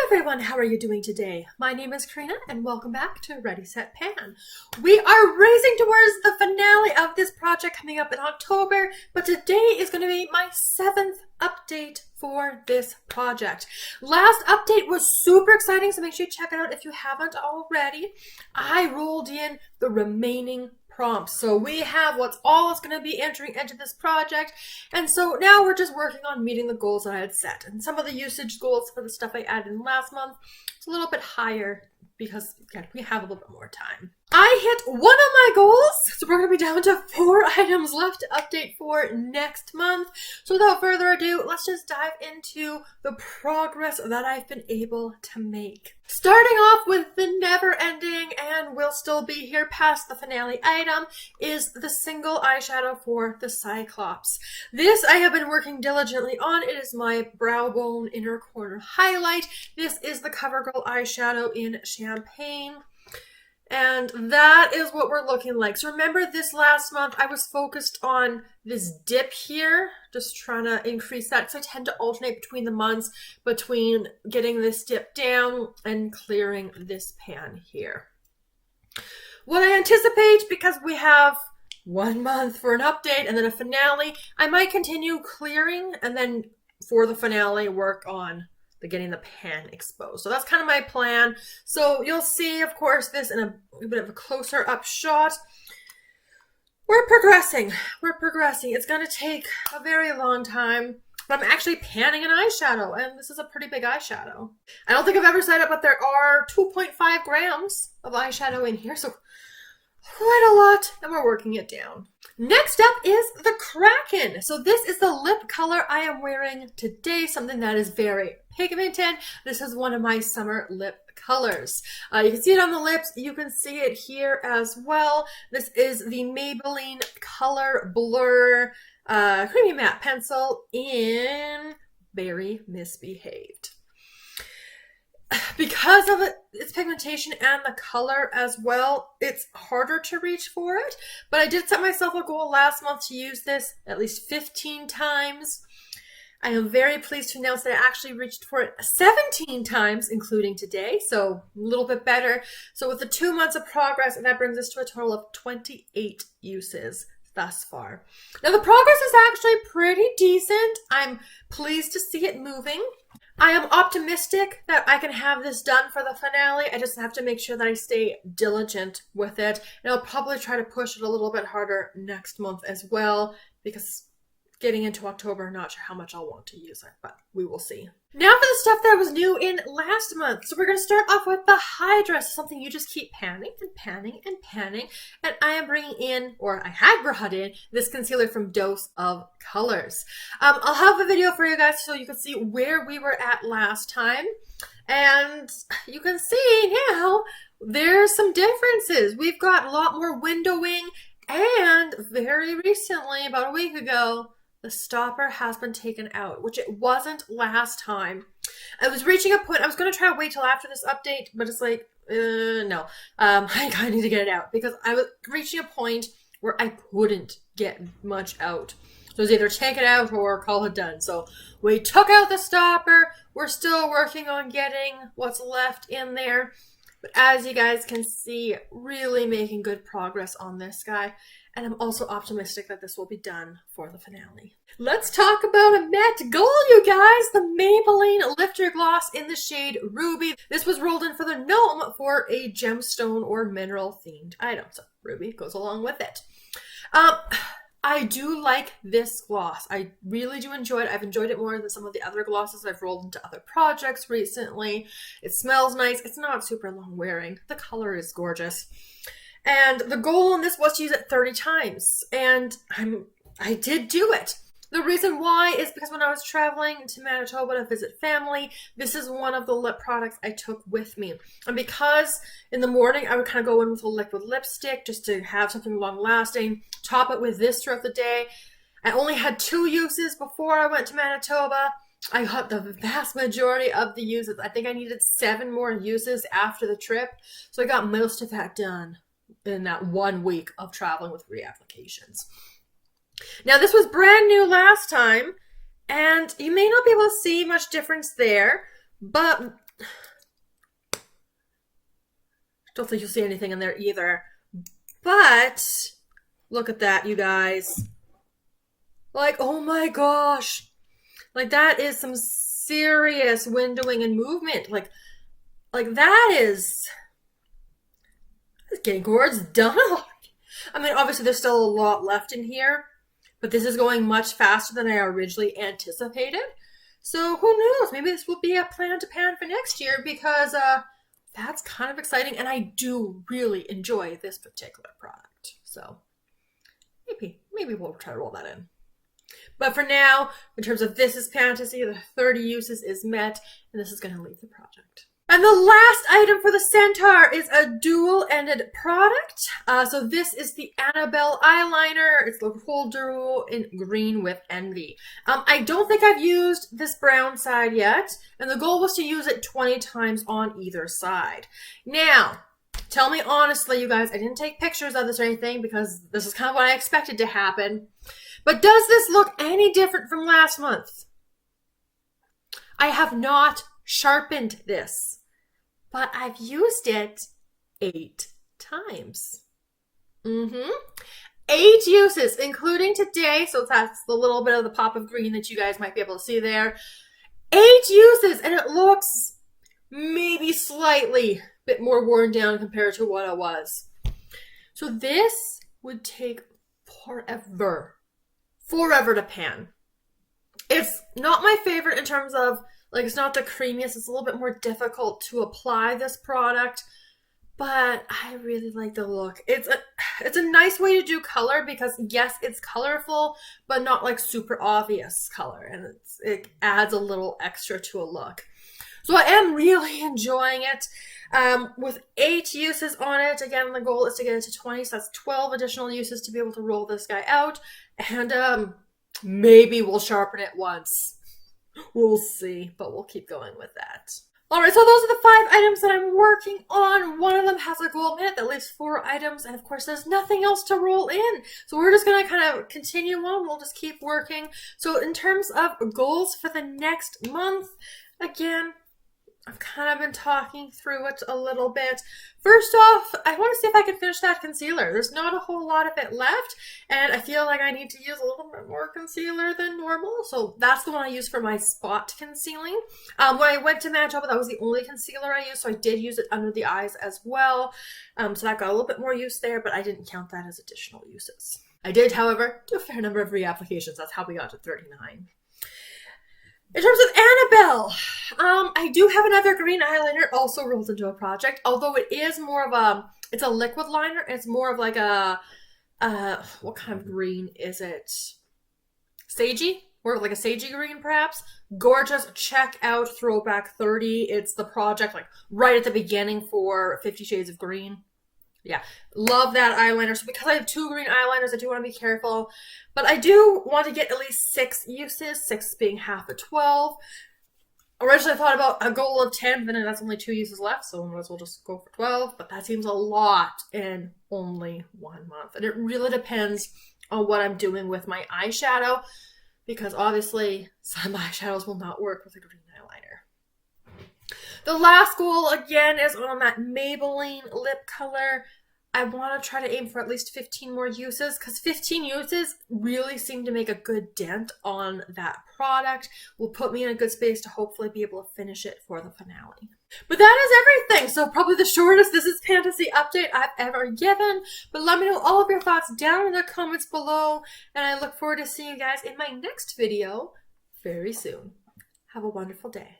Everyone, how are you doing today? My name is Karina and welcome back to Ready Set Pan. We are racing towards the finale of this project coming up in October, but today is going to be my 7th update for this project. Last update was super exciting, so make sure you check it out if you haven't already. I rolled in the remaining prompts. So we have what's all is going to be entering into this project. And so now we're just working on meeting the goals that I had set. And some of the usage goals for the stuff I added in last month, it's a little bit higher because again, we have a little bit more time. I hit one of my goals, so we're going to be down to 4 items left to update for next month. So without further ado, let's just dive into the progress that I've been able to make. Starting off with the never-ending, and will still be here past the finale item, is the single eyeshadow for the Cyclops. This I have been working diligently on. It is my brow bone inner corner highlight. This is the Covergirl Eyeshadow in Champagne. And that is what we're looking like. So remember this last month, I was focused on this dip here, just trying to increase that because I tend to alternate between the months between getting this dip down and clearing this pan here. What I anticipate, because we have 1 month for an update and then a finale, I might continue clearing and then for the finale work on getting the pan exposed. So that's kind of my plan. So you'll see, of course, this in a bit of a closer up shot. We're progressing. It's going to take a very long time, but I'm actually panning an eyeshadow, and this is a pretty big eyeshadow. I don't think I've ever said it, but there are 2.5 grams of eyeshadow in here, so quite a lot, and we're working it down. Next up is the Kraken. So this is the lip color I am wearing today, something that is very pigmented. This is one of my summer lip colors. You can see it on the lips. You can see it here as well. This is the Maybelline Color Blur Creamy Matte Pencil in Very Misbehaved. Because of its pigmentation and the color as well, it's harder to reach for it. But I did set myself a goal last month to use this at least 15 times. I am very pleased to announce that I actually reached for it 17 times, including today, so a little bit better. So with the 2 months of progress, that brings us to a total of 28 uses thus far. Now the progress is actually pretty decent. I'm pleased to see it moving. I am optimistic that I can have this done for the finale. I just have to make sure that I stay diligent with it. And I'll probably try to push it a little bit harder next month as well, because getting into October, I'm not sure how much I'll want to use it, but we will see. Now for the stuff that was new in last month. So we're going to start off with the Hydra, something you just keep panning and panning and panning. And I am bringing in, or I had brought in, this concealer from Dose of Colors. I'll have a video for you guys so you can see where we were at last time. And you can see now there's some differences. We've got a lot more windowing, and very recently, about a week ago, the stopper has been taken out, which it wasn't last time. I was reaching a point, I was going to try to wait till after this update, but it's like, no. I kind of need to get it out because I was reaching a point where I couldn't get much out. So it was either take it out or call it done. So we took out the stopper. We're still working on getting what's left in there. But as you guys can see, really making good progress on this guy. And I'm also optimistic that this will be done for the finale. Let's talk about a matte goal, you guys. The Maybelline Lifter Gloss in the shade Ruby. This was rolled in for the Gnome for a gemstone or mineral themed item. So Ruby goes along with it. I do like this gloss. I really do enjoy it. I've enjoyed it more than some of the other glosses I've rolled into other projects recently. It smells nice. It's not super long wearing. The color is gorgeous. And the goal on this was to use it 30 times. And I did do it. The reason why is because when I was traveling to Manitoba to visit family, this is one of the lip products I took with me. And because in the morning I would kind of go in with a liquid lipstick just to have something long lasting, top it with this throughout the day. I only had 2 uses before I went to Manitoba. I got the vast majority of the uses. I think I needed 7 more uses after the trip. So I got most of that done in that 1 week of traveling with reapplications. Now this was brand new last time, and you may not be able to see much difference there, but Don't think you'll see anything in there either. But look at that, you guys. Like, oh my gosh. Like, that is some serious windowing and movement. Like that is getting towards done. I mean, obviously there's still a lot left in here, but this is going much faster than I originally anticipated. So who knows? Maybe this will be a plan to pan for next year, because that's kind of exciting, and I do really enjoy this particular product. So maybe we'll try to roll that in. But for now, in terms of this is Pantasy, the 30 uses is met, and this is going to leave the project. And the last item for the Centaur is a dual-ended product. So this is the Annabelle Eyeliner. It's the whole duo in green with envy. I don't think I've used this brown side yet, and the goal was to use it 20 times on either side. Now, tell me honestly, you guys, I didn't take pictures of this or anything, because this is kind of what I expected to happen. But does this look any different from last month? I have not sharpened this, but I've used it 8 times. 8 uses, including today. So that's the little bit of the pop of green that you guys might be able to see there. 8 uses, and it looks maybe slightly bit more worn down compared to what it was. So this would take forever to pan. It's not my favorite in terms of, like, it's not the creamiest. It's a little bit more difficult to apply this product, but I really like the look. It's a nice way to do color, because yes, it's colorful, but not like super obvious color, and it adds a little extra to a look. So I am really enjoying it. With 8 uses on it, again, the goal is to get it to 20, so that's 12 additional uses to be able to roll this guy out, and maybe we'll sharpen it once. We'll see, but we'll keep going with that. Alright, so those are the 5 items that I'm working on. One of them has a goal minute that leaves 4 items, and of course there's nothing else to roll in. So we're just going to kind of continue on. We'll just keep working. So in terms of goals for the next month, again, I've kind of been talking through it a little bit. First off, I want to see if I can finish that concealer. There's not a whole lot of it left, and I feel like I need to use a little bit more concealer than normal. So that's the one I use for my spot concealing. When I went to Manitoba, that was the only concealer I used, so I did use it under the eyes as well. So that got a little bit more use there, but I didn't count that as additional uses. I did, however, do a fair number of reapplications. That's how we got to 39. In terms of Annabelle, I do have another green eyeliner also rolled into a project, although it is more of it's a liquid liner. It's more of like a, what kind of green is it? Sagey? More of like a sagey green, perhaps. Gorgeous. Check out Throwback 30. It's the project like right at the beginning for 50 Shades of Green. Yeah, love that eyeliner. So because I have 2 green eyeliners, I do want to be careful. But I do want to get at least 6 uses, 6 being half of 12. Originally I thought about a goal of 10, but then that's only 2 uses left, so we might as well just go for 12. But that seems a lot in only 1 month. And it really depends on what I'm doing with my eyeshadow, because obviously some eyeshadows will not work with a green eyeliner. The last goal, again, is on that Maybelline lip color. I want to try to aim for at least 15 more uses, because 15 uses really seem to make a good dent on that product. Will put me in a good space to hopefully be able to finish it for the finale. But that is everything. So probably the shortest This Is Pantasy update I've ever given. But let me know all of your thoughts down in the comments below. And I look forward to seeing you guys in my next video very soon. Have a wonderful day.